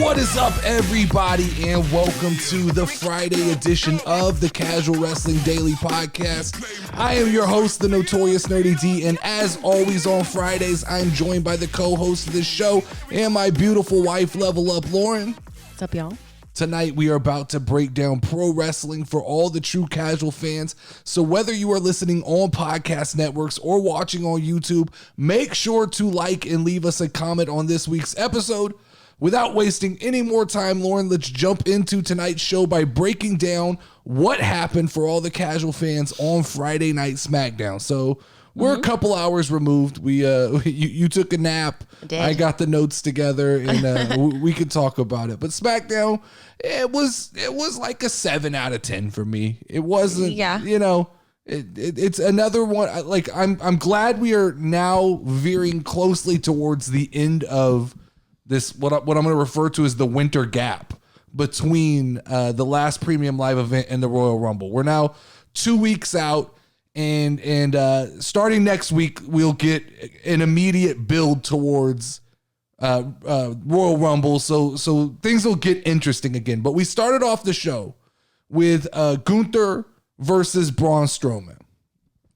What is up, everybody, and welcome to the Friday edition of the Casual Wrestling Daily Podcast. I am your host, the Notorious Nerdy D, and as always on Fridays, I'm joined by the co-host of this show and my beautiful wife, Level Up Lauren. What's up, y'all? Tonight, we are about to break down pro wrestling for all the true casual fans. So whether you are listening on podcast networks or watching on YouTube, make sure to like and leave us a comment on this week's episode. Without wasting any more time, Lauren, let's jump into tonight's show by breaking down what happened for all the casual fans on Friday Night SmackDown. So we're a couple hours removed. You took a nap. I got the notes together, and we could talk about it. But SmackDown, it was like a 7 out of 10 for me. It wasn't, it's another one. Like I'm glad we are now veering closely towards the end of this, what I'm going to refer to as the winter gap between the last Premium Live event and the Royal Rumble. We're now 2 weeks out, and starting next week, we'll get an immediate build towards Royal Rumble. So things will get interesting again. But we started off the show with Gunther versus Braun Strowman.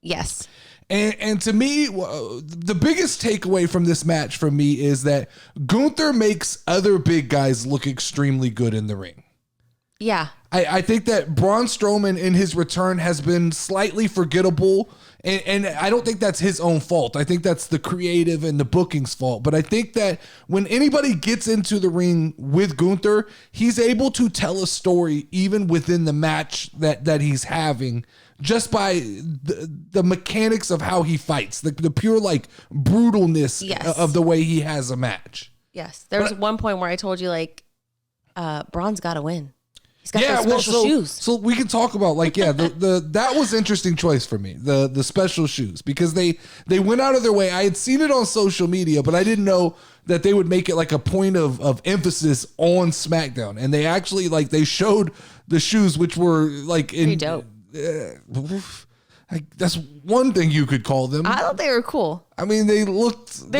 Yes. And to me, the biggest takeaway from this match for me is that Gunther makes other big guys look extremely good in the ring. Yeah. I think that Braun Strowman in his return has been slightly forgettable, and I don't think that's his own fault. I think that's the creative and the booking's fault. But I think that when anybody gets into the ring with Gunther, he's able to tell a story even within the match that he's having, just by the mechanics of how he fights, the pure like brutalness of the way he has a match. Yes. There was one point where I told you Braun's got to win. He's got those special shoes. So we can talk about that was interesting choice for me, the special shoes, because they went out of their way. I had seen it on social media, but I didn't know that they would make it like a point of emphasis on SmackDown. And they actually they showed the shoes, which were pretty dope. That's one thing you could call them. I thought they were cool. I mean, they're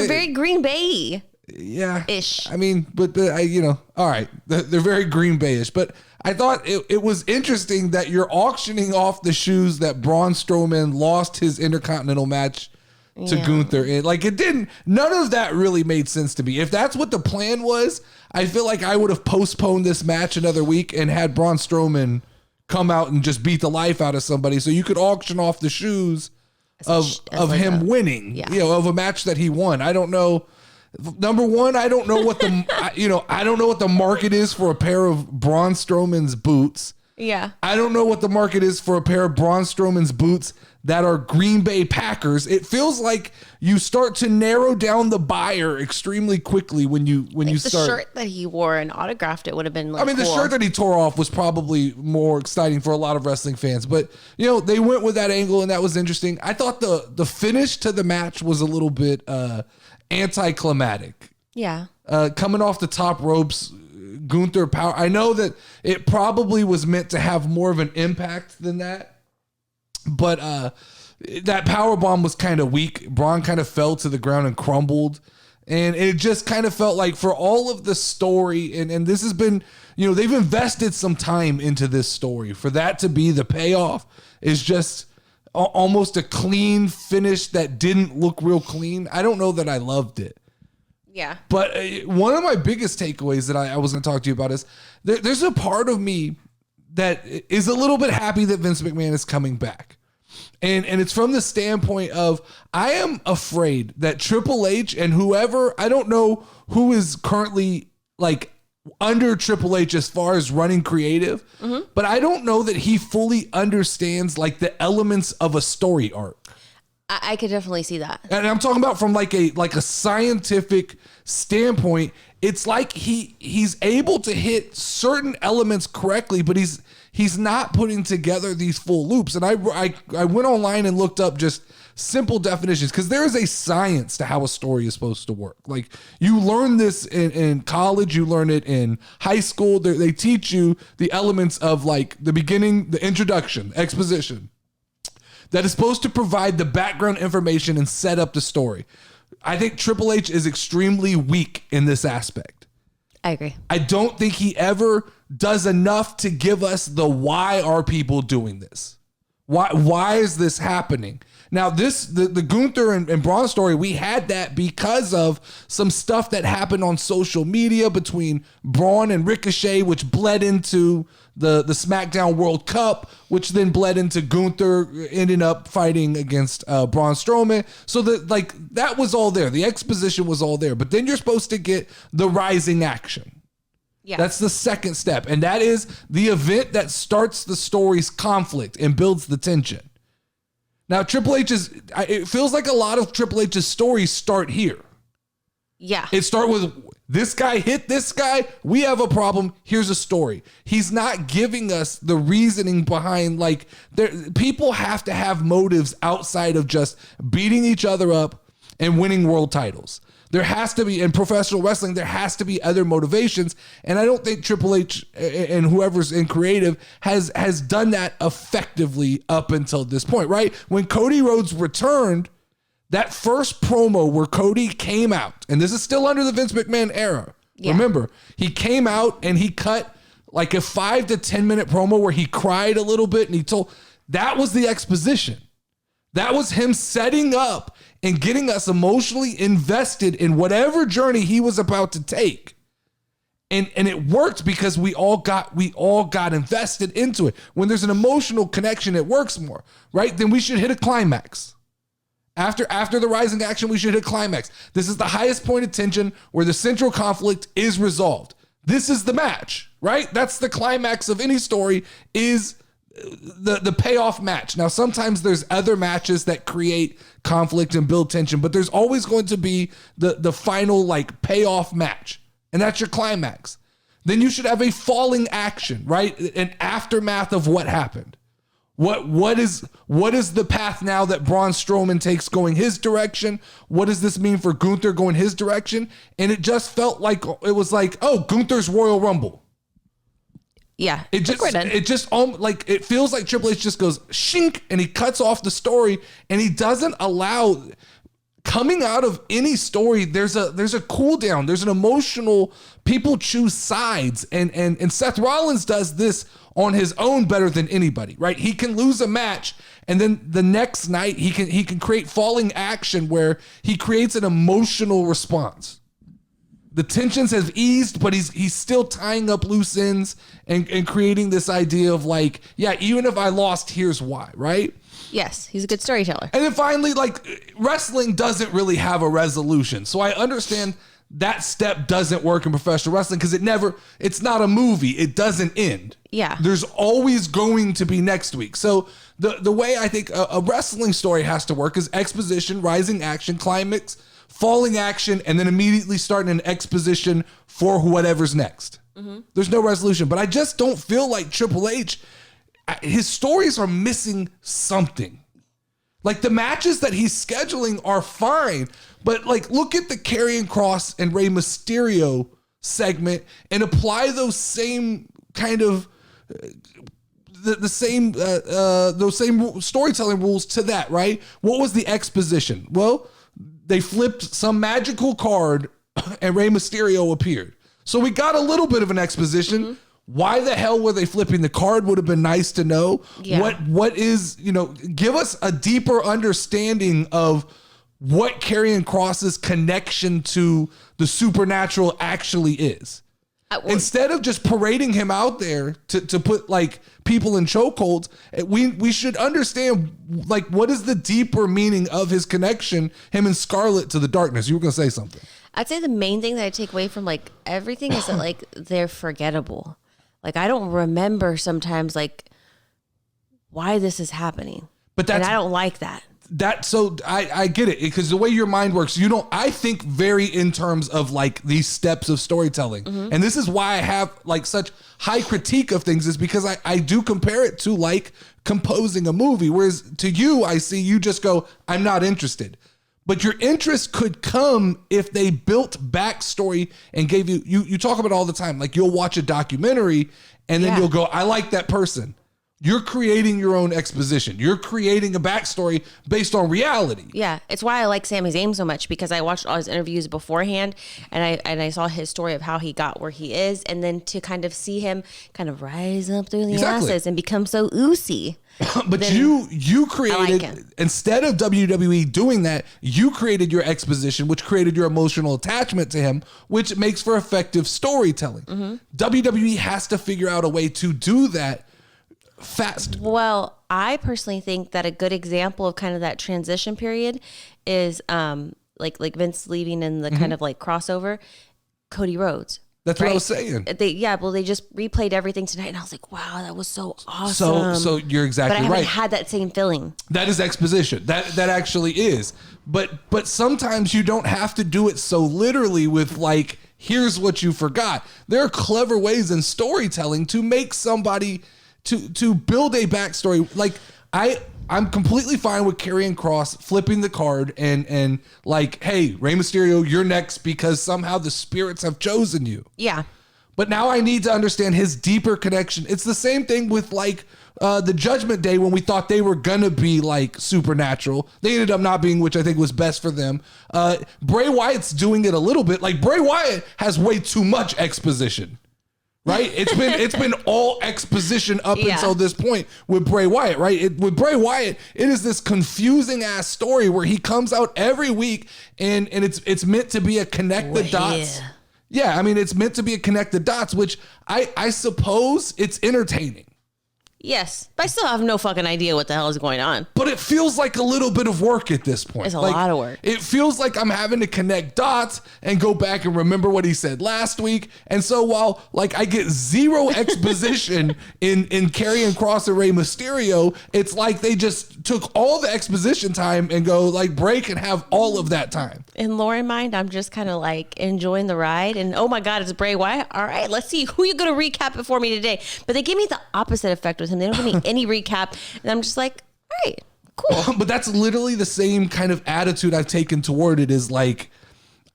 very Green Bay. Yeah. Ish. I mean, but all right. They're very Green Bay-ish. But I thought it was interesting that you're auctioning off the shoes that Braun Strowman lost his Intercontinental match to Gunther. And none of that really made sense to me. If that's what the plan was, I feel like I would have postponed this match another week and had Braun Strowman come out and just beat the life out of somebody, so you could auction off the shoes of him winning, of a match that he won. I don't know. Number one, I don't know what I don't know what the market is for a pair of Braun Strowman's boots. Yeah. I don't know what the market is for a pair of Braun Strowman's boots that are Green Bay Packers. It feels like you start to narrow down the buyer extremely quickly when you start. The shirt that he wore and autographed it would have been the shirt that he tore off was probably more exciting for a lot of wrestling fans, but they went with that angle, and that was interesting. I thought the finish to the match was a little bit anticlimactic. Yeah. Coming off the top ropes, Gunther power. I know that it probably was meant to have more of an impact than that, but that power bomb was kind of weak. Braun kind of fell to the ground and crumbled, and it just kind of felt like for all of the story, and this has been, they've invested some time into this story. For that to be the payoff is just almost a clean finish that didn't look real clean. I don't know that I loved it. Yeah. But one of my biggest takeaways that I was going to talk to you about is there's a part of me that is a little bit happy that Vince McMahon is coming back. And it's from the standpoint of, I am afraid that Triple H and whoever, I don't know who is currently under Triple H as far as running creative, but I don't know that he fully understands the elements of a story arc. I could definitely see that. And I'm talking about from a scientific standpoint. It's like he's able to hit certain elements correctly, but he's not putting together these full loops. And I went online and looked up just simple definitions, because there is a science to how a story is supposed to work. You learn this in college, you learn it in high school. They teach you the elements of the beginning, the introduction, exposition, that is supposed to provide the background information and set up the story. I think Triple H is extremely weak in this aspect. I agree. I don't think he ever does enough to give us the why are people doing this? Why is this happening? Now, the Gunther and Braun story, we had that because of some stuff that happened on social media between Braun and Ricochet, which bled into the SmackDown World Cup, which then bled into Gunther ending up fighting against Braun Strowman. So that was all there. The exposition was all there. But then you're supposed to get the rising action. Yeah. That's the second step. And that is the event that starts the story's conflict and builds the tension. Now, it feels like a lot of Triple H's stories start here. Yeah. It start with this guy hit this guy. We have a problem. Here's a story. He's not giving us the reasoning behind, people have to have motives outside of just beating each other up and winning world titles. There has to be, in professional wrestling, there has to be other motivations. And I don't think Triple H and whoever's in creative has done that effectively up until this point, right? When Cody Rhodes returned, that first promo where Cody came out, and this is still under the Vince McMahon era. Yeah. Remember, he came out and he cut like a 5 to 10 minute promo where he cried a little bit and that was the exposition. That was him setting up and getting us emotionally invested in whatever journey he was about to take. And it worked because we all got invested into it. When there's an emotional connection, it works more, right? Then we should hit a climax. After the rising action, we should hit a climax. This is the highest point of tension where the central conflict is resolved. This is the match, right? That's the climax of any story, is the payoff match. Now, sometimes there's other matches that create conflict and build tension, but there's always going to be the final payoff match, and that's your climax. Then you should have a falling action, right? An aftermath of what happened. What is the path now that Braun Strowman takes going his direction? What does this mean for Gunther going his direction? And it just felt like it was oh, Gunther's Royal Rumble. Yeah, it feels like Triple H just goes shink and he cuts off the story, and he doesn't allow. Coming out of any story, there's a cool down. There's an emotional. People choose sides, and Seth Rollins does this on his own better than anybody. Right? He can lose a match, and then the next night he can create falling action where he creates an emotional response. The tensions have eased, but he's still tying up loose ends and creating this idea of even if I lost, here's why. Right? Yes, he's a good storyteller. And then finally, wrestling doesn't really have a resolution. So I understand that step doesn't work in professional wrestling because it's not a movie. It doesn't end. Yeah. There's always going to be next week. So the way I think a wrestling story has to work is exposition, rising action, climax, falling action, and then immediately starting an exposition for whatever's next. Mm-hmm. There's no resolution. But I just don't feel like Triple H, his stories are missing something. The matches that he's scheduling are fine, but look at the Karrion Kross and Rey Mysterio segment and apply those same kind of those same storytelling rules to that, right? What was the exposition? Well, they flipped some magical card and Rey Mysterio appeared. So we got a little bit of an exposition. Mm-hmm. Why the hell were they flipping the card would have been nice to know. Yeah. What is, give us a deeper understanding of what Karrion Kross's connection to the supernatural actually is. Instead of just parading him out there to put people in chokeholds, we should understand what is the deeper meaning of his connection, him and Scarlett, to the darkness. You were going to say something. I'd say the main thing that I take away from everything is that they're forgettable. I don't remember sometimes why this is happening. And I don't like that. So I get it, because the way your mind works, I think very in terms of these steps of storytelling. Mm-hmm. And this is why I have such high critique of things, is because I do compare it to composing a movie. Whereas to you, I see you just go, I'm not interested. But your interest could come if they built backstory and gave you talk about it all the time. You'll watch a documentary and then you'll go, I like that person. You're creating your own exposition. You're creating a backstory based on reality. Yeah, it's why I like Sami Zayn so much, because I watched all his interviews beforehand, and I saw his story of how he got where he is, and then to kind of see him kind of rise up through the ashes and become so oozy. But you created, like, instead of WWE doing that, you created your exposition, which created your emotional attachment to him, which makes for effective storytelling. Mm-hmm. WWE has to figure out a way to do that fast. Well, I personally think that a good example of kind of that transition period is like Vince leaving in the kind of like crossover, Cody Rhodes. That's right? What I was saying. They just replayed everything tonight, and I was like, wow, that was so awesome. So you're exactly right. But I haven't had that same feeling. That is exposition. That actually is. But sometimes you don't have to do it so literally with like, here's what you forgot. There are clever ways in storytelling to make somebody to build a backstory. Like I'm completely fine with Karrion Kross flipping the card and like, hey, Rey Mysterio, you're next because somehow the spirits have chosen you. Yeah. But now I need to understand his deeper connection. It's the same thing with like the Judgment Day, when we thought they were going to be like supernatural. They ended up not being, which I think was best for them. Bray Wyatt's doing it a little bit. Like Bray Wyatt has way too much exposition. Right? It's been all exposition up until this point with Bray Wyatt, right? With Bray Wyatt, it is this confusing ass story where he comes out every week and it's meant to be a connect the dots. Yeah, I mean, it's meant to be a connect the dots, which I suppose it's entertaining. Yes, but I still have no fucking idea what the hell is going on. But it feels like a little bit of work at this point. It's a lot of work. It feels like I'm having to connect dots and go back and remember what he said last week. And so while like I get zero exposition in Karrion Kross and Rey Mysterio, it's like they just took all the exposition time and go like break and have all of that time. In Lauren mind, I'm just kind of like enjoying the ride. And oh my God, it's Bray Wyatt. All right, let's see who you're going to recap it for me today. But they give me the opposite effect with him. They don't give me any recap. And I'm just like, all right, cool. But that's literally the same kind of attitude I've taken toward it, is like,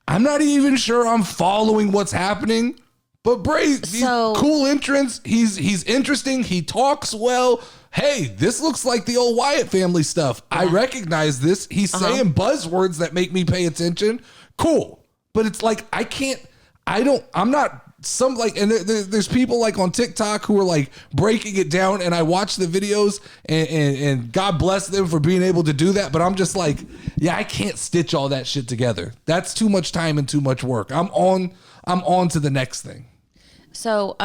I'm not even sure I'm following what's happening. But Bray, cool entrance. He's interesting. He talks well. Hey, this looks like the old Wyatt family stuff. Yeah. I recognize this. He's saying buzzwords that make me pay attention. Cool. But it's like, there's people like on TikTok who are like breaking it down, and I watch the videos and God bless them for being able to do that. But I'm just like, yeah, I can't stitch all that shit together. That's too much time and too much work. I'm on to the next thing. So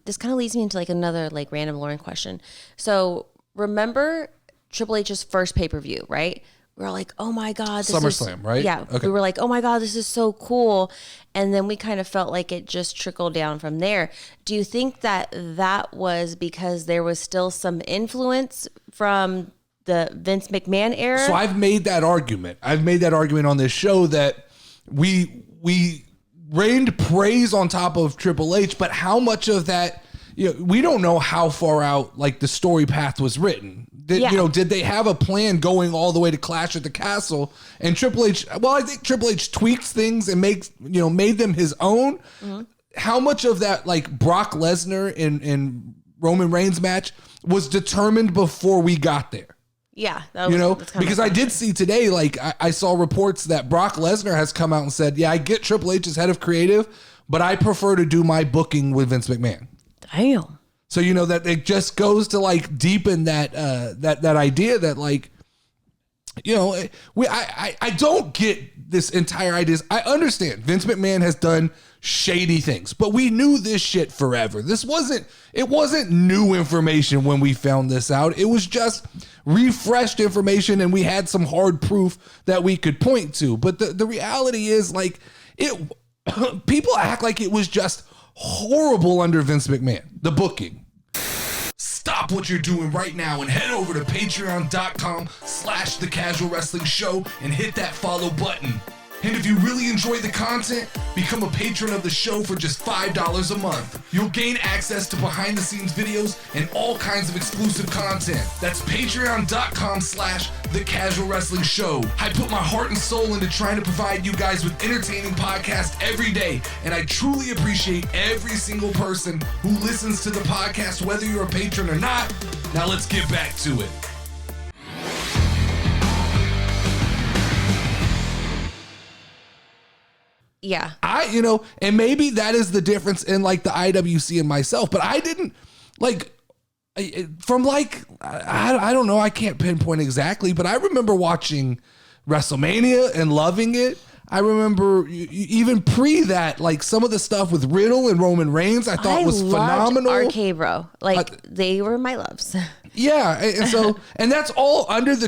this kind of leads me into like another like random Lauren question. So remember Triple H's first pay-per-view, right? We were like, oh my God. SummerSlam, right? Yeah. Okay. We were like, oh my God, this is so cool. And then we kind of felt like it just trickled down from there. Do you think that was because there was still some influence from the Vince McMahon era? So I've made that argument. On this show that we rained praise on top of Triple H, but how much of that, we don't know how far out like the story path was written. Did they have a plan going all the way to Clash at the Castle? And Triple H, I think Triple H tweaks things and made them his own. Mm-hmm. How much of that, like Brock Lesnar in Roman Reigns match, was determined before we got there? Yeah. Because I did see today, like I saw reports that Brock Lesnar has come out and said, yeah, I get Triple H as head of creative, but I prefer to do my booking with Vince McMahon. Damn. So, that it just goes to like deepen that idea that like, I don't get this entire idea. I understand Vince McMahon has done shady things, but we knew this shit forever. It wasn't new information when we found this out. It was just refreshed information, and we had some hard proof that we could point to. But the reality is like people act like it was just horrible under Vince McMahon, the booking. Stop what you're doing right now and head over to patreon.com/thecasualwrestling show and hit that follow button. And if you really enjoy the content, become a patron of the show for just $5 a month. You'll gain access to behind the scenes videos and all kinds of exclusive content. That's patreon.com/The Casual Wrestling Show. I put my heart and soul into trying to provide you guys with entertaining podcasts every day, and I truly appreciate every single person who listens to the podcast, whether you're a patron or not. Now let's get back to it. Yeah. And maybe that is the difference in like the IWC and myself, but I didn't like from like, I don't know. I can't pinpoint exactly, but I remember watching WrestleMania and loving it. I remember even pre that, like some of the stuff with Riddle and Roman Reigns, I thought was phenomenal. RK Bro, like they were my loves. Yeah, and so and that's all under the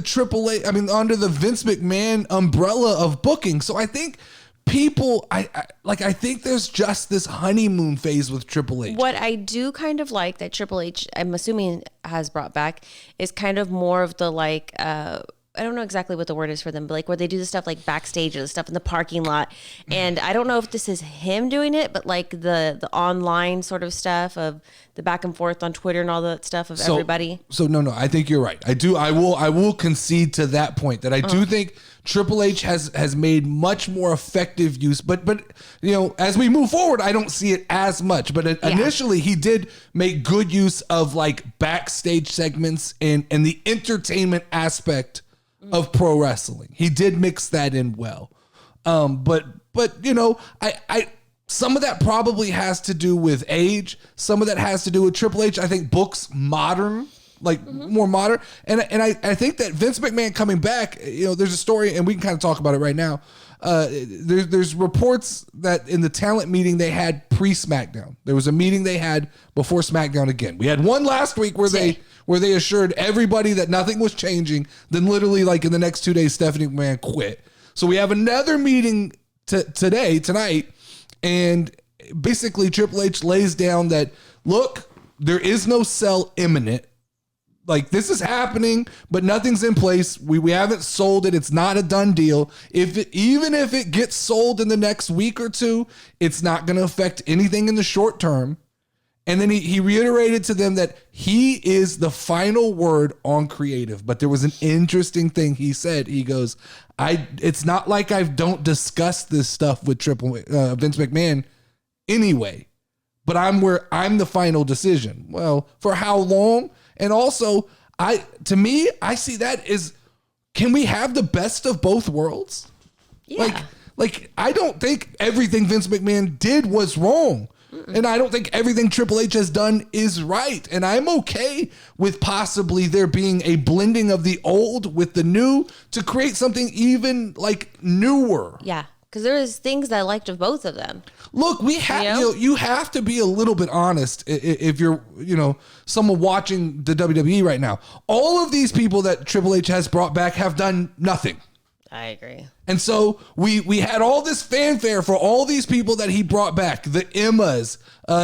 under the Vince McMahon umbrella of booking. So I think people, I think there's just this honeymoon phase with Triple H. What I do kind of like that Triple H, I'm assuming, has brought back is kind of more of the like. I don't know exactly what the word is for them, but like where they do the stuff like backstage or the stuff in the parking lot. And I don't know if this is him doing it, but like the online sort of stuff of the back and forth on Twitter and all that stuff of everybody. So no, I think you're right. I will concede to that point that I do think Triple H has made much more effective use, but as we move forward, I don't see it as much. But initially he did make good use of like backstage segments and the entertainment aspect of pro wrestling. He did mix that in well. But I some of that probably has to do with age. Some of that has to do with Triple H. I think books modern, more modern. And I think that Vince McMahon coming back, there's a story, and we can kind of talk about it right now. There's reports that in the talent meeting they had pre-SmackDown. There was a meeting they had before SmackDown again. We had one last week where they assured everybody that nothing was changing. Then literally like in the next 2 days, Stephanie McMahon quit. So we have another meeting tonight, and basically Triple H lays down that, look, there is no sell imminent. Like this is happening, but nothing's in place. We haven't sold it. It's not a done deal. Even if it gets sold in the next week or two, it's not going to affect anything in the short term. And then he reiterated to them that he is the final word on creative. But there was an interesting thing he said. He goes, it's not like I don't discuss this stuff with Vince McMahon anyway, but I'm the final decision. Well, for how long? And also, I see that as, can we have the best of both worlds? Yeah. Like I don't think everything Vince McMahon did was wrong. And I don't think everything Triple H has done is right. And I'm okay with possibly there being a blending of the old with the new to create something even like newer. Yeah. Because there's things that I liked of both of them. Look, we have you have to be a little bit honest if you're someone watching the WWE right now. All of these people that Triple H has brought back have done nothing. I agree. And so we had all this fanfare for all these people that he brought back, the Emmas,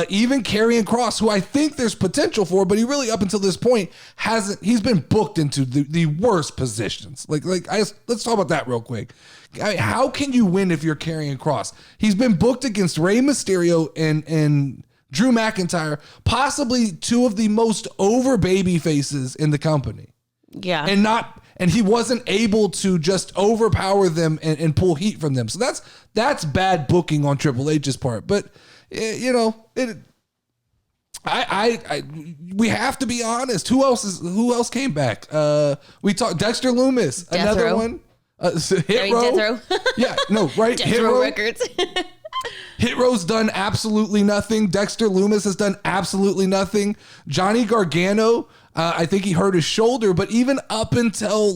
even Karrion Kross, who I think there's potential for, but he really up until this point he's been booked into the worst positions. Let's talk about that real quick. How can you win if you're Karrion Kross? He's been booked against Rey Mysterio and Drew McIntyre, possibly two of the most over baby faces in the company. Yeah. And he wasn't able to just overpower them and pull heat from them. So that's bad booking on Triple H's part. But we have to be honest. Who else came back? We talked Dexter Loomis, another one. Hit Row. Death Row. Yeah, no, right. Death Row Records. Hit Row's done absolutely nothing. Dexter Loomis has done absolutely nothing. Johnny Gargano, I think he hurt his shoulder, but even up until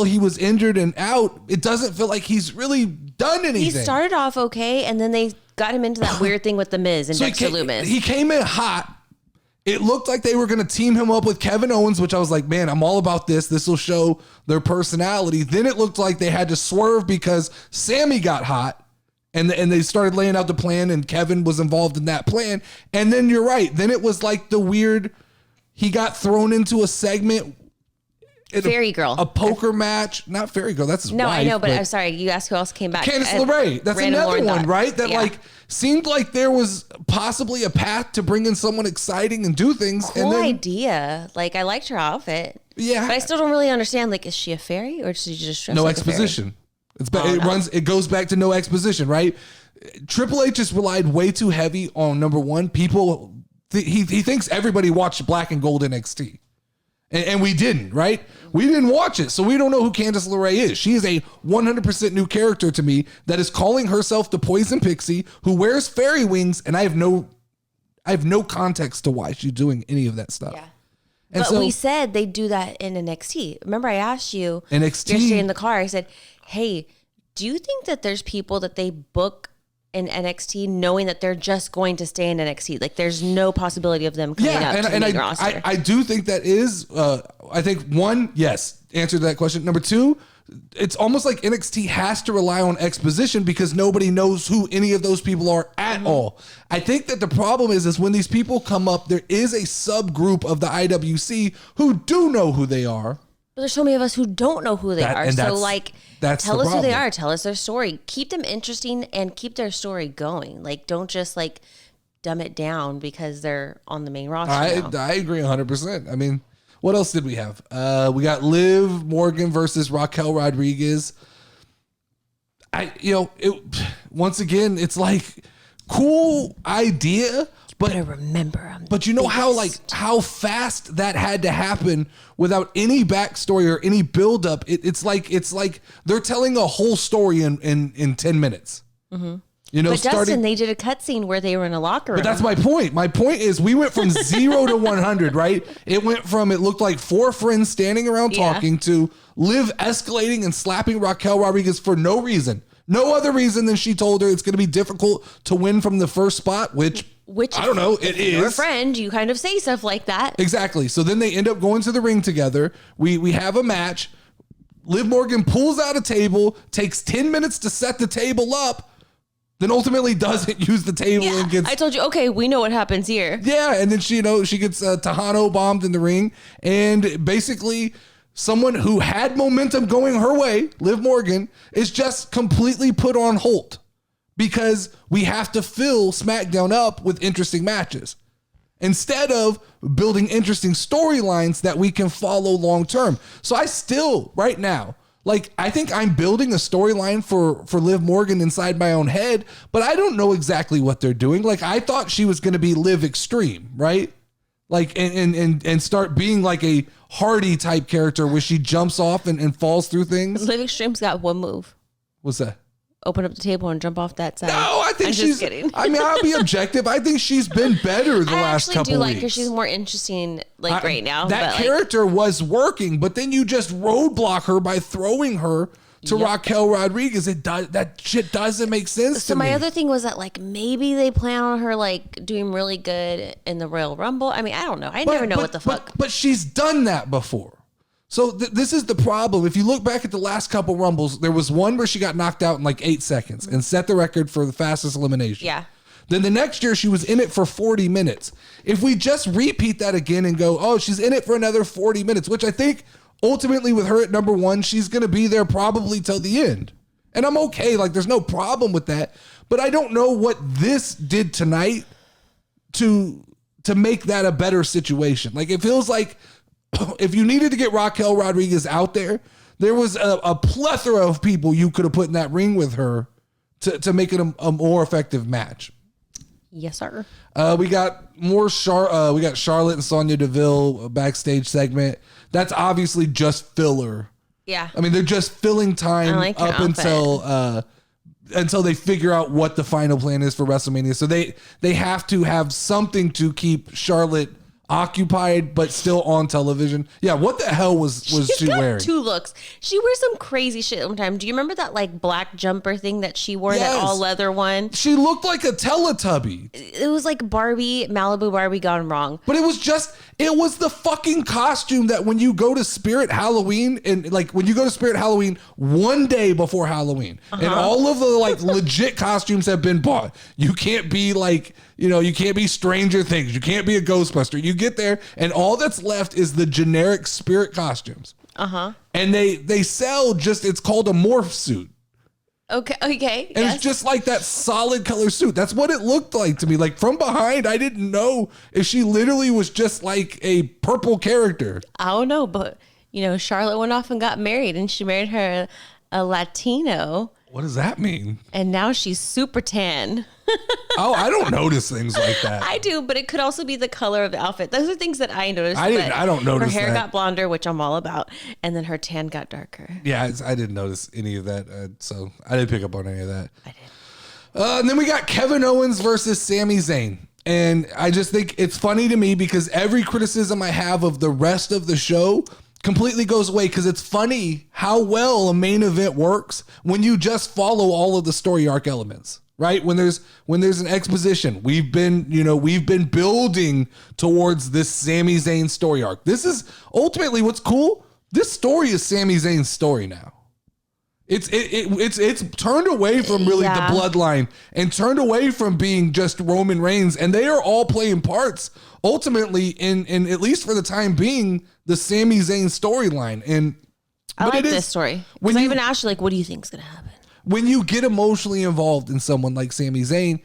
he was injured and out, it doesn't feel like he's really done anything. He started off okay, and then they got him into that weird thing with The Miz and Dexter Loomis. He came in hot. It looked like they were going to team him up with Kevin Owens, which I was like, man, I'm all about this. This will show their personality. Then it looked like they had to swerve because Sammy got hot. And they started laying out the plan, and Kevin was involved in that plan. And then you're right. Then it was like the weird, he got thrown into a segment Fairy Girl. A poker match. Not Fairy Girl. That's his wife. I know, but I'm sorry. You asked who else came back. Candice LeRae. That's another one, right? That like seemed like there was possibly a path to bring in someone exciting and do things. Cool idea. Like, I liked her outfit. Yeah. But I still don't really understand. Like, is she a fairy or does she just dress no like exposition? A fairy? It goes back to no exposition, right? Triple H just relied way too heavy on number one. People, he thinks everybody watched Black and Gold NXT. And we didn't, right? We didn't watch it, so we don't know who Candice LeRae is. She is a 100% new character to me that is calling herself the Poison Pixie, who wears fairy wings, and I have no context to why she's doing any of that stuff. Yeah. And but we said they do that in NXT. Remember, I asked you NXT yesterday in the car. I said, "Hey, do you think that there's people that they book in NXT knowing that they're just going to stay in NXT? Like, there's no possibility of them coming up to the main roster." I do think that is. I think one, yes, answer to that question. Number two, it's almost like NXT has to rely on exposition because nobody knows who any of those people are at all. I think that the problem is when these people come up, there is a subgroup of the IWC who do know who they are. But there's so many of us who don't know who they are. So, like, tell us who they are. Tell us their story. Keep them interesting and keep their story going. Like, don't just, like, dumb it down because they're on the main roster now. I agree 100%. I mean, what else did we have? We got Liv Morgan versus Raquel Rodriguez. Once again, it's like, cool idea. But I remember. But you know how fast that had to happen without any backstory or any buildup. It's like they're telling a whole story in 10 minutes. Mm-hmm. You know, but Dustin, they did a cutscene where they were in a locker room. But that's my point. My point is we went from 0 to 100, right? It went from, it looked like four friends standing around talking to Liv escalating and slapping Raquel Rodriguez for no reason. No other reason than she told her it's going to be difficult to win from the first spot, which I don't know. It is. You're a friend. You kind of say stuff like that. Exactly. So then they end up going to the ring together. We have a match. Liv Morgan pulls out a table, takes 10 minutes to set the table up, then ultimately doesn't use the table and gets. I told you, okay, we know what happens here. Yeah, and then she gets Tejano bombed in the ring, and basically someone who had momentum going her way, Liv Morgan, is just completely put on hold because we have to fill SmackDown up with interesting matches instead of building interesting storylines that we can follow long term. So I still, right now, I think I'm building a storyline for Liv Morgan inside my own head, but I don't know exactly what they're doing. Like, I thought she was going to be Liv Extreme, right? Like, and start being like a Hardy type character where she jumps off and falls through things. Liv Extreme's got one move. What's that? Open up the table and jump off that side. No, I think I'm she's. Just kidding. I mean, I'll be objective. I think she's been better the last couple weeks. I actually do like her. She's more interesting, right now. That character was working, but then you just roadblock her by throwing her to Raquel Rodriguez. That shit doesn't make sense. So to me. my other thing was that maybe they plan on her doing really good in the Royal Rumble. I mean, I don't know. I never know what the fuck. But she's done that before. So this is the problem. If you look back at the last couple Rumbles, there was one where she got knocked out in 8 seconds and set the record for the fastest elimination. Yeah. Then the next year she was in it for 40 minutes. If we just repeat that again and go, oh, she's in it for another 40 minutes, which I think ultimately with her at number one, she's going to be there probably till the end. And I'm okay. There's no problem with that. But I don't know what this did tonight to make that a better situation. It feels like if you needed to get Raquel Rodriguez out there was a plethora of people you could have put in that ring with her to make it a more effective match. Yes, sir. We got more we got Charlotte and Sonya Deville backstage segment. That's obviously just filler. Yeah. I mean, they're just filling time up until they figure out what the final plan is for WrestleMania. So they have to have something to keep Charlotte occupied but still on television. Yeah, what the hell was she wearing? Two looks. She wears some crazy shit one time. Do you remember that black jumper thing that she wore, that all leather one? She looked like a Teletubby. It was like Malibu Barbie gone wrong. But it was the fucking costume that when you go to Spirit Halloween and when you go to Spirit Halloween one day before Halloween and all of the legit costumes have been bought. You can't be you can't be Stranger Things. You can't be a Ghostbuster. You get there and all that's left is the generic Spirit costumes. And they sell just, it's called a morph suit. Okay. And it's just like that solid color suit. That's what it looked like to me. Like from behind, I didn't know if she literally was just like a purple character. I don't know, but Charlotte went off and got married, and she married a Latino. What does that mean? And now she's super tan. Oh, I don't notice things like that. I do, but it could also be the color of the outfit. Those are things that I noticed. I don't notice her hair that. got blonder, which I'm all about, and then her tan got darker. Yeah, I didn't notice any of that, so I didn't pick up on any of that. I did. And then we got Kevin Owens versus Sami Zayn. And I just think it's funny to me because every criticism I have of the rest of the show completely goes away, because it's funny how well a main event works when you just follow all of the story arc elements, right? When there's an exposition, we've been building towards this Sami Zayn story arc. This is ultimately what's cool. This story is Sami Zayn's story now. It's turned away from really the bloodline and turned away from being just Roman Reigns, and they are all playing parts ultimately in at least for the time being, the Sami Zayn storyline. And I like this story. When I even asked you, like, what do you think is gonna happen? When you get emotionally involved in someone like Sami Zayn,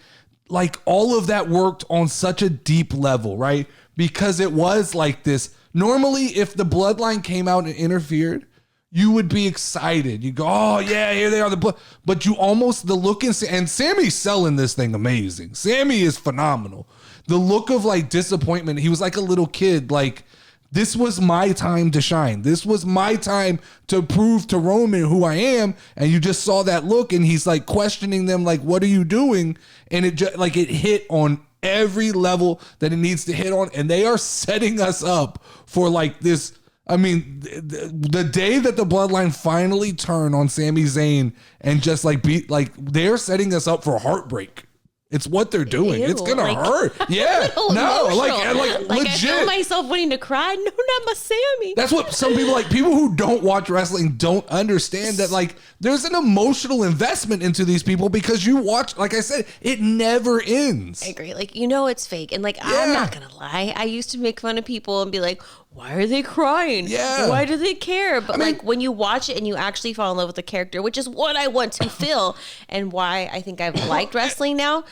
like all of that worked on such a deep level, right? Because it was like this. Normally, if the bloodline came out and interfered, you would be excited. You go, oh yeah, here they are. But you almost, the look and Sammy's selling this thing amazing. Sami is phenomenal. The look of like disappointment. He was like a little kid. Like, this was my time to shine. This was my time to prove to Roman who I am. And you just saw that look, and he's like questioning them, like, what are you doing? And it just like, it hit on every level that it needs to hit on. And they are setting us up for like this. I mean, the day that the bloodline finally turn on Sami Zayn and just like beat, like they're setting us up for heartbreak. It's what they're doing. It's gonna hurt. Yeah, no, like legit. I feel myself wanting to cry. No, not my Sammy. That's what some people like. People who don't watch wrestling don't understand that. Like, there's an emotional investment into these people because you watch. Like I said, it never ends. I agree. Like, it's fake, and like I'm not gonna lie. I used to make fun of people and be like, why are they crying? Yeah. Why do they care? But like when you watch it and you actually fall in love with the character, which is what I want to feel and why I think I've liked wrestling now,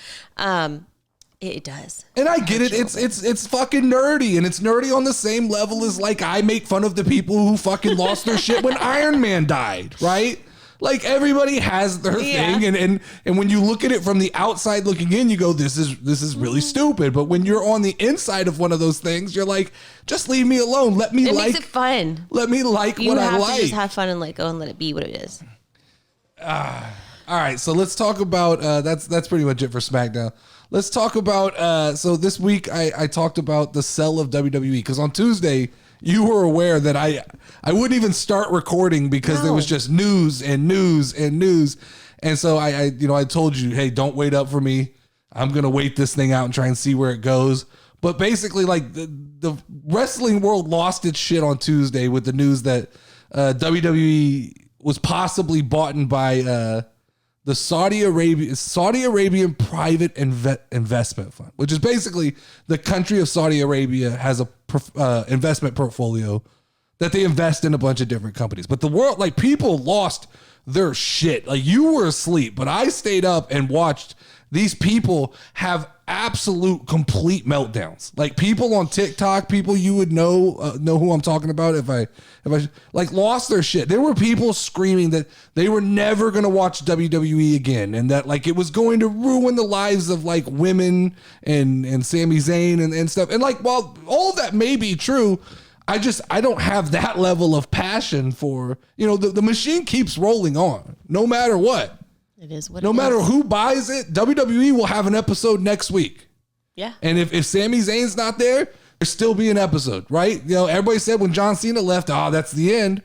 it does. And I get it. It's fucking nerdy, and it's nerdy on the same level as like I make fun of the people who fucking lost their shit when Iron Man died, right? Like everybody has their thing, and when you look at it from the outside looking in, you go, this is really stupid. But when you're on the inside of one of those things, you're like, just leave me alone. Let me makes it fun. Let me like what I like. You have to just have fun and let go and let it be what it is. All right, so let's talk about that's pretty much it for SmackDown. Let's talk about so this week I talked about the sell of WWE, because on Tuesday you were aware that I wouldn't even start recording because there was just news and news and news. And so I told you, hey, don't wait up for me. I'm going to wait this thing out and try and see where it goes. But basically, like the wrestling world lost its shit on Tuesday with the news that WWE was possibly bought by the Saudi Arabian Private Investment Fund, which is basically the country of Saudi Arabia has a investment portfolio that they invest in a bunch of different companies. But the world, like, people lost their shit. Like, you were asleep, but I stayed up and watched these people have absolute complete meltdowns. Like, people on TikTok, people you would know who I'm talking about if I like lost their shit. There were people screaming that they were never going to watch WWE again, and that like it was going to ruin the lives of like women and Sami Zayn and stuff. And like, while all of that may be true, I don't have that level of passion for, the machine keeps rolling on no matter what. It is what no matter who buys it, WWE will have an episode next week. Yeah. And if Sami Zayn's not there, there'll still be an episode, right? Everybody said when John Cena left, that's the end.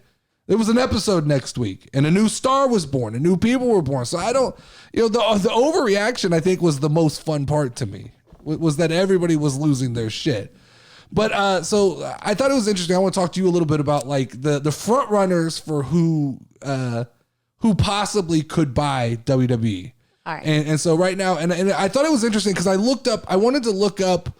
There was an episode next week, and a new star was born, and new people were born. So I don't, the overreaction, I think, was the most fun part to me, was that everybody was losing their shit. But so I thought it was interesting. I want to talk to you a little bit about like the front runners for who possibly could buy WWE. All right. And so right now, and I thought it was interesting because I wanted to look up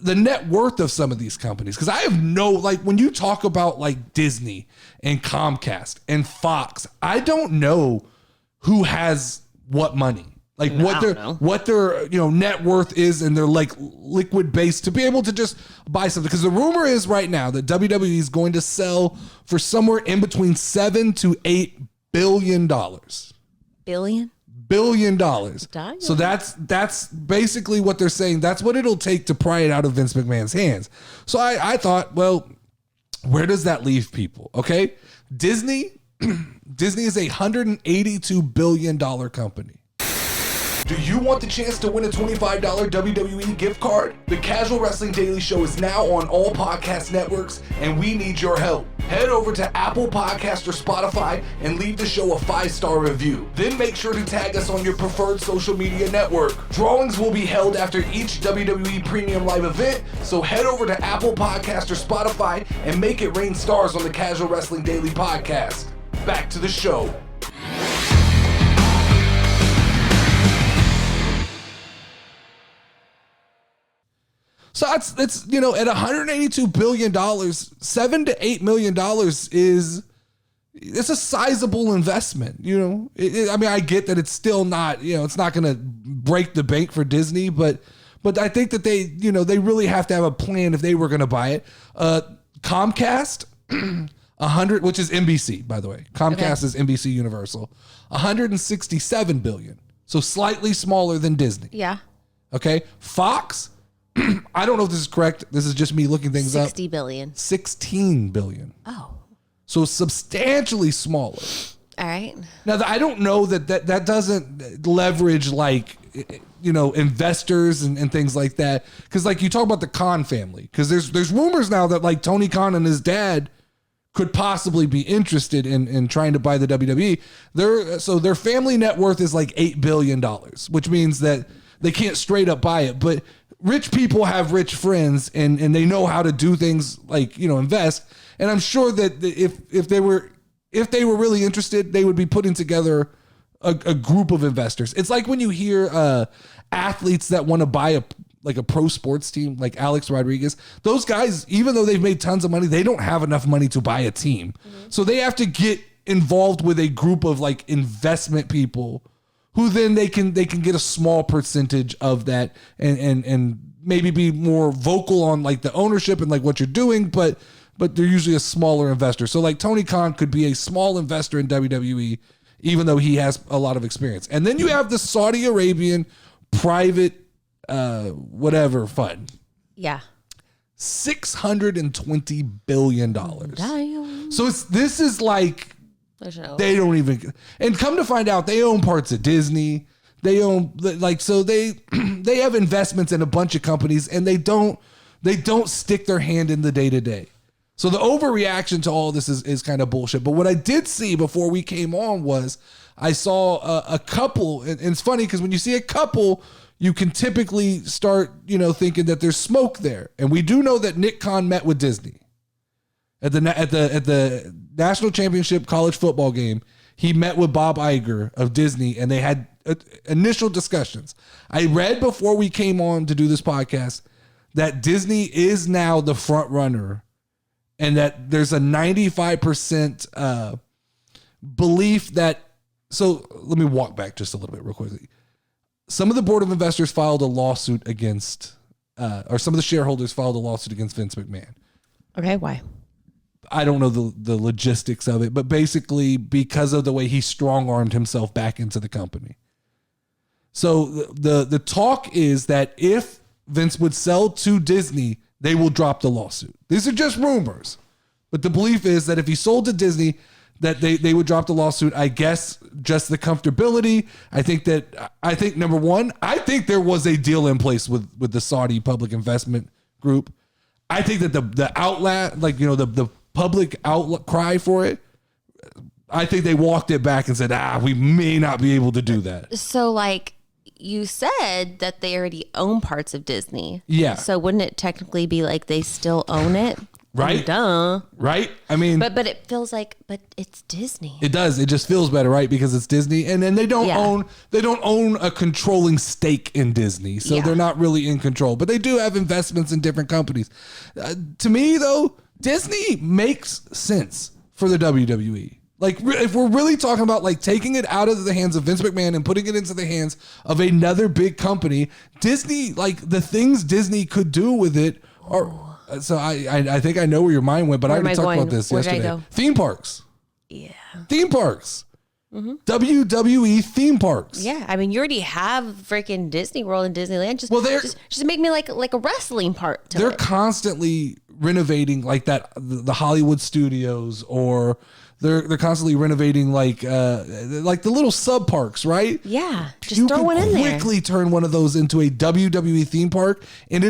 the net worth of some of these companies, because I have no, like, when you talk about like Disney and Comcast and Fox, I don't know who has what money, like what their net worth is, and their like liquid base to be able to just buy something. Because the rumor is right now that WWE is going to sell for somewhere in between $7 to $8 billion. Billion dollars. Damn. So that's basically what they're saying. That's what it'll take to pry it out of Vince McMahon's hands. So I thought, well, where does that leave people? Okay. Disney is a $182 billion company. Do you want the chance to win a $25 WWE gift card? The Casual Wrestling Daily Show is now on all podcast networks, and we need your help. Head over to Apple Podcast or Spotify and leave the show a 5-star review. Then make sure to tag us on your preferred social media network. Drawings will be held after each WWE Premium Live event, so head over to Apple Podcast or Spotify and make it rain stars on the Casual Wrestling Daily Podcast. Back to the show. So it's at $182 billion, $7 to $8 million it's a sizable investment. I mean, I get that it's still not, it's not going to break the bank for Disney, but I think that they really have to have a plan if they were going to buy it. Comcast, 100, which is NBC, by the way. Comcast is NBC Universal, $167 billion. So slightly smaller than Disney. Yeah. Okay. Fox, I don't know if this is correct. This is just me looking things up. $60 billion. $16 billion. Oh. So substantially smaller. All right. Now, I don't know that doesn't leverage like, investors and things like that. Because like you talk about the Khan family, because there's rumors now that like Tony Khan and his dad could possibly be interested in trying to buy the WWE. Their family net worth is like $8 billion, which means that they can't straight up buy it. But rich people have rich friends, and they know how to do things like, invest. And I'm sure that if they were really interested, they would be putting together a group of investors. It's like when you hear athletes that want to buy a pro sports team, like Alex Rodriguez. Those guys, even though they've made tons of money, they don't have enough money to buy a team. Mm-hmm. So they have to get involved with a group of like investment people who then they can get a small percentage of that and maybe be more vocal on like the ownership and like what you're doing, but they're usually a smaller investor. So like Tony Khan could be a small investor in WWE, even though he has a lot of experience. And then you have the Saudi Arabian private whatever fund. Yeah. $620 billion. Damn. So this is like, they don't even, and come to find out, they own parts of Disney. They own so they have investments in a bunch of companies, and they don't stick their hand in the day to day. So the overreaction to all this is kind of bullshit. But what I did see before we came on was I saw a couple, and it's funny because when you see a couple, you can typically start thinking that there's smoke there. And we do know that Nick Khan met with Disney at the National Championship college football game. He met with Bob Iger of Disney, and they had initial discussions. I read before we came on to do this podcast that Disney is now the front runner, and that there's a 95% belief that. So let me walk back just a little bit real quickly. Some of the board of investors filed a lawsuit against, or some of the shareholders filed a lawsuit against Vince McMahon. Okay, why? I don't know the logistics of it, but basically because of the way he strong-armed himself back into the company. So the talk is that if Vince would sell to Disney, they will drop the lawsuit. These are just rumors. But the belief is that if he sold to Disney, that they would drop the lawsuit. I guess just the comfortability. I think number one, I think there was a deal in place with the Saudi public investment group. I think that the outlet, like, the public outcry for it, I think they walked it back and said, we may not be able to do that. So like you said that they already own parts of Disney. Yeah. So wouldn't it technically be like they still own it? Right? Duh. Right? I mean, But it feels like, but it's Disney. it does. It just feels better, right? Because it's Disney, and then they don't own a controlling stake in Disney, so they're not really in control. But they do have investments in different companies. To me, though, Disney makes sense for the WWE. Like, if we're really talking about like taking it out of the hands of Vince McMahon and putting it into the hands of another big company, Disney, like the things Disney could do with it are. So I think I know where your mind went, but I already talked about this yesterday. Theme parks. Yeah. Theme parks. WWE theme parks. Yeah, I mean, you already have freaking Disney World and Disneyland. Just make me like a wrestling part to They're it. constantly renovating like that, the Hollywood studios, or they're constantly renovating like the little sub parks, right? Yeah, just throw one in there. You could quickly turn one of those into a WWE theme park, and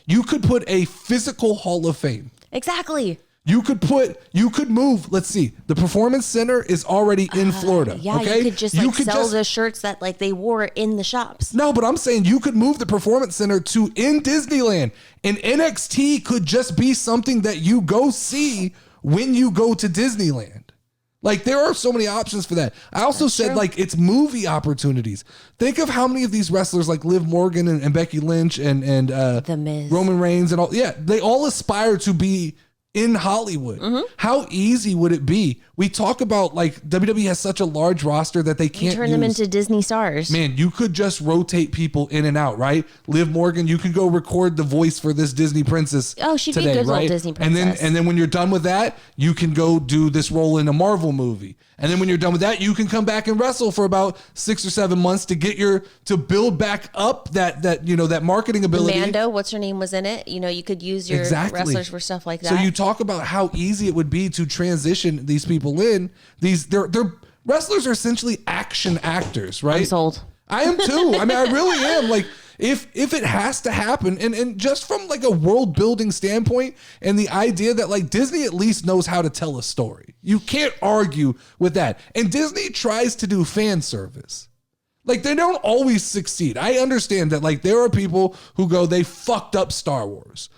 you could put a physical Hall of Fame. Exactly. You could move. Let's see. The Performance Center is already in Florida. Yeah, okay? you could just sell the shirts that like they wore in the shops. No, but I'm saying you could move the Performance Center to in Disneyland, and NXT could just be something that you go see when you go to Disneyland. Like, there are so many options for that. I also said, like, it's movie opportunities. Think of how many of these wrestlers, like Liv Morgan and Becky Lynch and The Miz. Roman Reigns and all. Yeah, they all aspire to be in Hollywood. How easy would it be? We talk about like WWE has such a large roster that they can't turn them into Disney stars. Man, you could just rotate people in and out, right? Liv Morgan, you could go record the voice for this Disney princess. Oh, she'd today, be a good right? little Disney princess. And then when you're done with that, you can go do this role in a Marvel movie. And then when you're done with that, you can come back and wrestle for about 6 or 7 months to build back up that marketing ability. Mando, what's her name, was in it. You could use your wrestlers for stuff like that. So you talk about how easy it would be to transition these people in. They're wrestlers are essentially action actors, right? I'm sold. I am too. I mean, I really am. Like, if it has to happen, and just from like a world building standpoint, and the idea that like Disney at least knows how to tell a story, you can't argue with that. And Disney tries to do fan service. Like, they don't always succeed. I understand that like there are people who go, they fucked up Star Wars.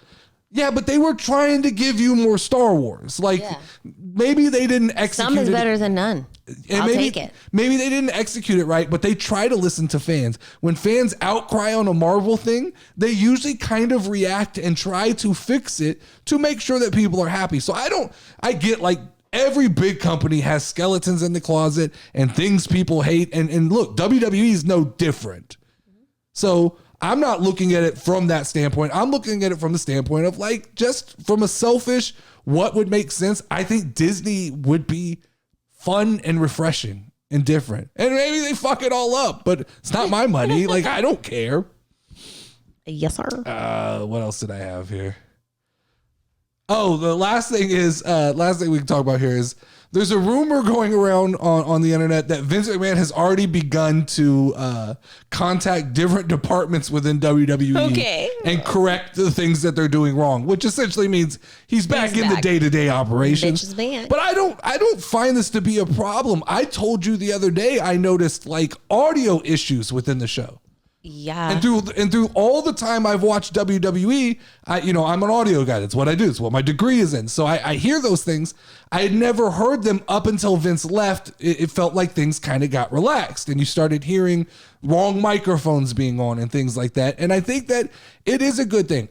Yeah, but they were trying to give you more Star Wars. Like, maybe they didn't execute it. Some is better than none. I'll take it. Maybe they didn't execute it right, but they try to listen to fans. When fans outcry on a Marvel thing, they usually kind of react and try to fix it to make sure that people are happy. So I get like every big company has skeletons in the closet and things people hate. And look, WWE is no different. So I'm not looking at it from that standpoint. I'm looking at it from the standpoint of like, just from a selfish, what would make sense? I think Disney would be fun and refreshing and different. And maybe they fuck it all up, but it's not my money. Like, I don't care. Yes, sir. What else did I have here? Oh, the last thing we can talk about here is there's a rumor going around on the internet that Vince McMahon has already begun to contact different departments within WWE and correct the things that they're doing wrong, which essentially means he's back in the day-to-day operations. Bitch is back. But I don't find this to be a problem. I told you the other day I noticed like audio issues within the show. Yeah. And through all the time I've watched WWE, I'm an audio guy. That's what I do. It's what my degree is in. So I hear those things. I had never heard them up until Vince left. It felt like things kind of got relaxed and you started hearing wrong microphones being on and things like that. And I think that it is a good thing.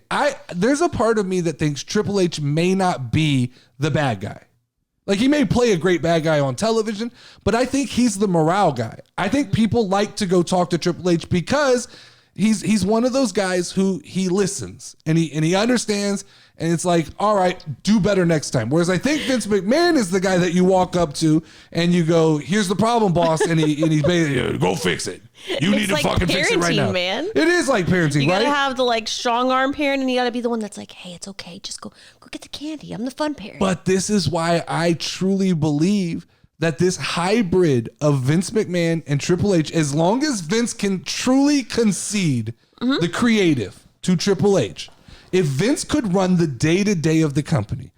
There's a part of me that thinks Triple H may not be the bad guy. Like, he may play a great bad guy on television, but I think he's the morale guy. I think people like to go talk to Triple H because he's one of those guys who he listens and he understands, and it's like, all right, do better next time. Whereas I think Vince McMahon is the guy that you walk up to and you go, here's the problem, boss, and he's basically, go fix it. You need to like fucking fix it right now. Man. It is like parenting, you right? You gotta have the like strong arm parent, and you gotta be the one that's like, hey, it's okay, just go get the candy. I'm the fun parent. But this is why I truly believe that this hybrid of Vince McMahon and Triple H, as long as Vince can truly concede the creative to Triple H, if Vince could run the day-to-day of the company,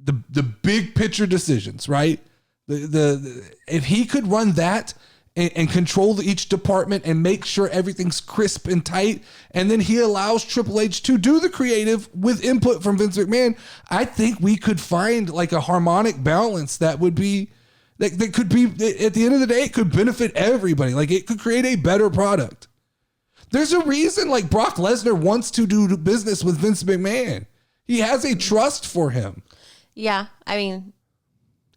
the big picture decisions, right? If he could run that, and control each department and make sure everything's crisp and tight. And then he allows Triple H to do the creative with input from Vince McMahon. I think we could find like a harmonic balance that would be, that could be, at the end of the day, it could benefit everybody. Like it could create a better product. There's a reason like Brock Lesnar wants to do business with Vince McMahon. He has a trust for him. Yeah, I mean,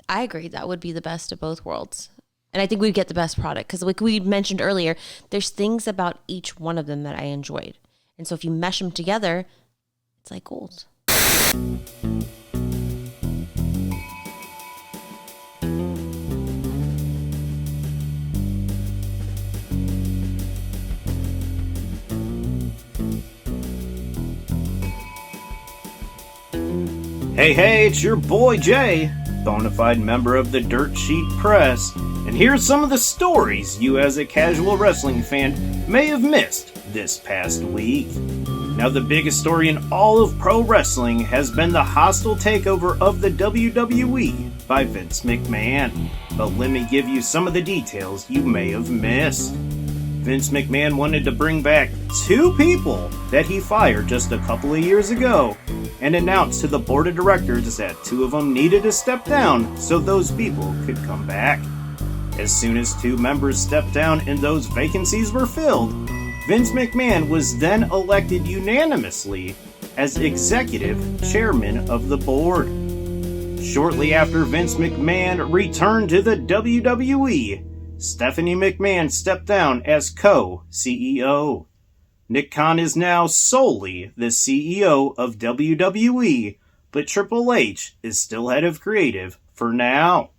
I agree. That would be the best of both worlds. And I think we'd get the best product because like we mentioned earlier, there's things about each one of them that I enjoyed. And so if you mesh them together, it's like gold. Hey, it's your boy Jay, bona fide member of the Dirt Sheet Press, and here's some of the stories you as a casual wrestling fan may have missed this past week. Now, the biggest story in all of pro wrestling has been the hostile takeover of the WWE by Vince McMahon, but let me give you some of the details you may have missed. Vince McMahon wanted to bring back 2 people that he fired just a couple of years ago and announced to the board of directors that 2 of them needed to step down so those people could come back. As soon as 2 members stepped down and those vacancies were filled, Vince McMahon was then elected unanimously as executive chairman of the board. Shortly after Vince McMahon returned to the WWE, Stephanie McMahon stepped down as co-CEO. Nick Khan is now solely the CEO of WWE, but Triple H is still head of creative for now.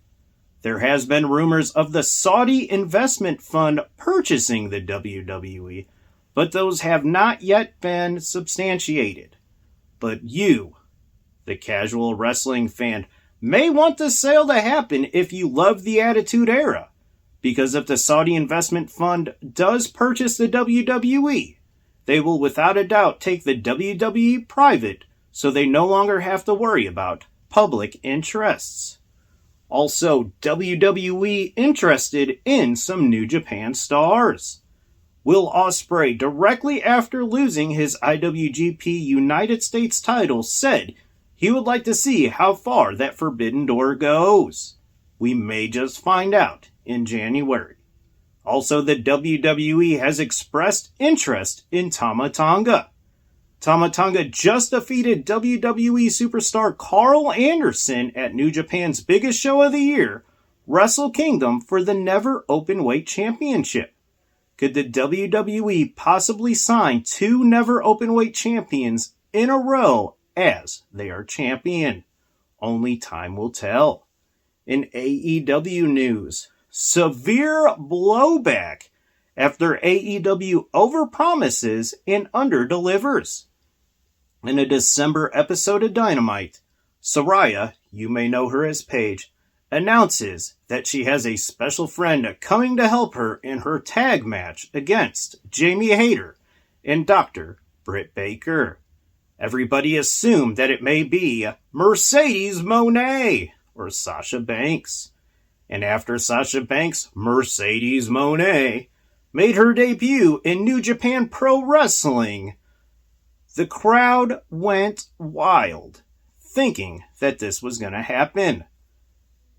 There has been rumors of the Saudi investment fund purchasing the WWE, but those have not yet been substantiated. But you, the casual wrestling fan, may want the sale to happen if you love the Attitude Era. Because if the Saudi investment fund does purchase the WWE, they will without a doubt take the WWE private so they no longer have to worry about public interests. Also, WWE interested in some New Japan stars. Will Ospreay, directly after losing his IWGP United States title, said he would like to see how far that Forbidden Door goes. We may just find out in January. Also, the WWE has expressed interest in Tama Tonga. Tama Tonga just defeated WWE superstar Carl Anderson at New Japan's biggest show of the year, Wrestle Kingdom, for the Never Openweight Championship. Could the WWE possibly sign 2 Never Openweight champions in a row as they are champion? Only time will tell. In AEW news, severe blowback after AEW overpromises and underdelivers. In a December episode of Dynamite, Saraya, you may know her as Paige, announces that she has a special friend coming to help her in her tag match against Jamie Hayter and Dr. Britt Baker. Everybody assumed that it may be Mercedes Moné or Sasha Banks. And after Sasha Banks, Mercedes Moné, made her debut in New Japan Pro Wrestling, the crowd went wild, thinking that this was going to happen.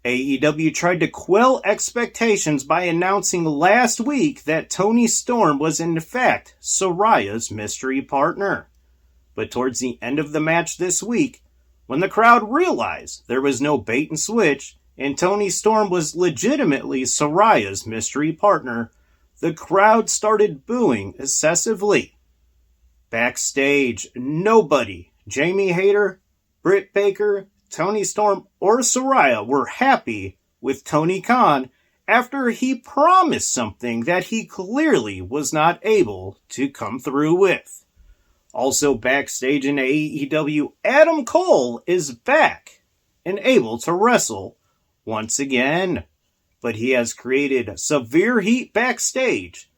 AEW tried to quell expectations by announcing last week that Toni Storm was in fact Saraya's mystery partner. But towards the end of the match this week, when the crowd realized there was no bait and switch, and Toni Storm was legitimately Saraya's mystery partner, the crowd started booing excessively. Backstage, nobody, Jamie Hayter, Britt Baker, Toni Storm, or Saraya were happy with Tony Khan after he promised something that he clearly was not able to come through with. Also backstage in AEW, Adam Cole is back and able to wrestle once again, but he has created severe heat backstage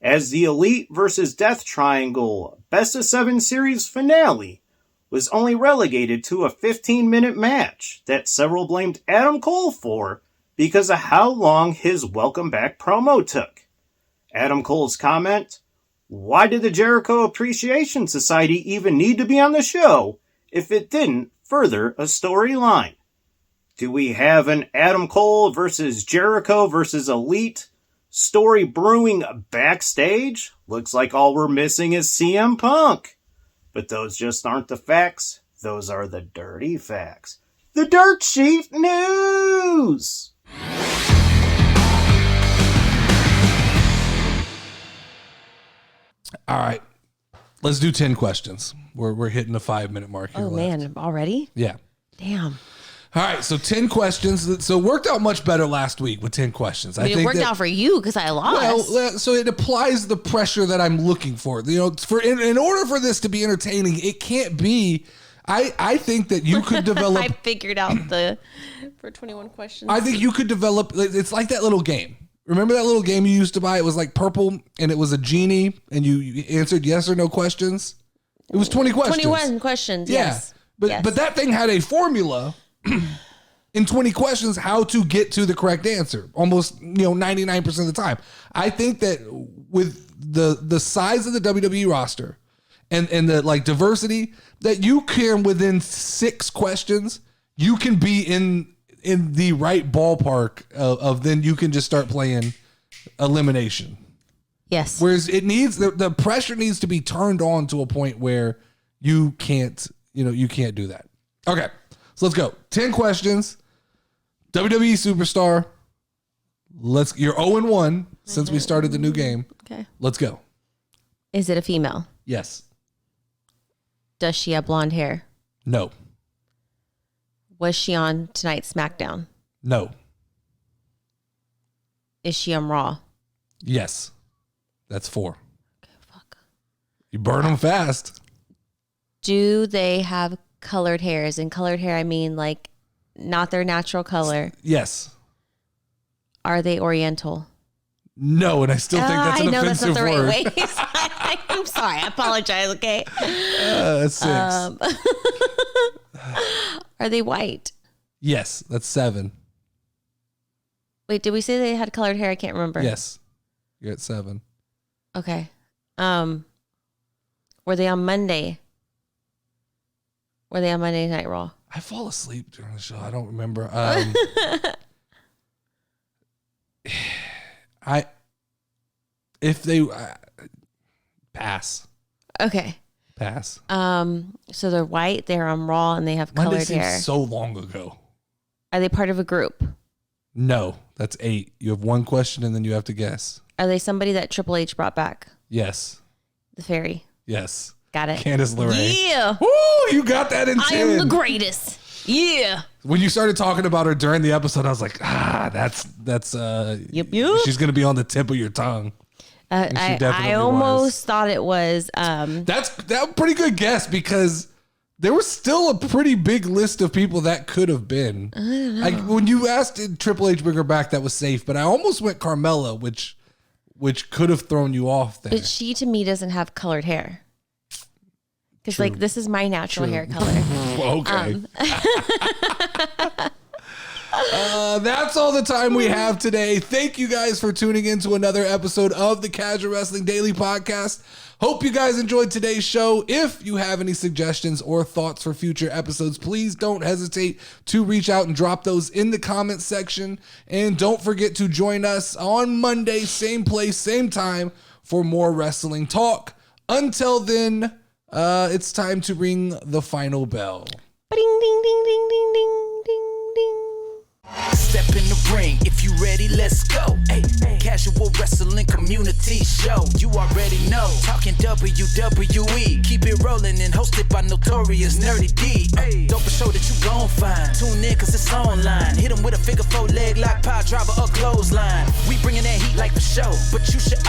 as the Elite vs. Death Triangle Best of 7 series finale was only relegated to a 15-minute match that several blamed Adam Cole for because of how long his welcome back promo took. Adam Cole's comment, "Why did the Jericho Appreciation Society even need to be on the show if it didn't further a storyline? Do we have an Adam Cole versus Jericho versus Elite story brewing backstage? Looks like all we're missing is CM Punk. But those just aren't the facts. Those are the dirty facts. The Dirt Sheet News!" All right. Let's do 10 questions. We're hitting the 5-minute mark here. Oh, man. Already? Yeah. Damn. All right. So 10 questions. So it worked out much better last week with 10 questions. I mean, it worked out for you because I lost. Well, so it applies the pressure that I'm looking for. You know, in order for this to be entertaining, it can't be. I think that you could develop. I figured out for 21 questions. I think you could develop. It's like that little game. Remember that little game you used to buy? It was like purple, and it was a genie, and you answered yes or no questions. It was 20 questions. 21 questions. Yeah, Yes. but that thing had a formula in 20 questions how to get to the correct answer. Almost 99% of the time. I think that with the size of the WWE roster and the like diversity, that you can within 6 questions you can be in the right ballpark of then you can just start playing elimination. Yes. Whereas it needs the pressure needs to be turned on to a point where you can't do that. Okay. So let's go. 10 questions. WWE superstar. You're 0-1 since we started the new game. Okay. Let's go. Is it a female? Yes. Does she have blonde hair? No. Was she on tonight's SmackDown? No. Is she on Raw? Yes. That's 4. Okay, fuck. You burn them fast. Do they have colored hairs? And colored hair, I mean like not their natural color. Yes. Are they Oriental? No, and I still think that's an offensive that's not the word. right way. I'm sorry. I apologize. Okay. That's 6. Are they white? Yes, that's 7. Wait, did we say they had colored hair? I can't remember. Yes. You're at 7. Okay. Were they on Monday? Were they on Monday Night Raw? I fall asleep during the show. I don't remember. Pass. Okay. Pass. So they're white, they're on Raw, and they have Monday colored hair. seems so long ago. Are they part of a group? No, that's 8. You have 1 question and then you have to guess. Are they somebody that Triple H brought back? Yes. The fairy. Yes. Got it. Candice LeRae. Yeah. Woo, you got that in 10. I am the greatest. Yeah. When you started talking about her during the episode, I was like, that's Yep. she's going to be on the tip of your tongue. I almost thought it was. That's a pretty good guess because there was still a pretty big list of people that could have been. Like when you asked did Triple H bring her back, that was safe, but I almost went Carmella, which could have thrown you off there. But she to me doesn't have colored hair. Because like this is my natural hair color. Okay. That's all the time we have today. Thank you guys for tuning in to another episode of the Casual Wrestling Daily Podcast. Hope you guys enjoyed today's show. If you have any suggestions or thoughts for future episodes, please don't hesitate to reach out and drop those in the comments section. And don't forget to join us on Monday, same place, same time, for more wrestling talk. Until then, it's time to ring the final bell. Ding, ding, ding, ding, ding, ding, ding, ding. Step in the ring, if you ready, let's go. Ay, Casual Wrestling Community Show. You already know, talking WWE. Keep it rolling and hosted by Notorious Nerdy D. Don't be sure that you gon' find. Tune in cause it's online. Hit 'em with a figure 4 leg lock, power driver or clothesline. We bringing that heat like for show, but you should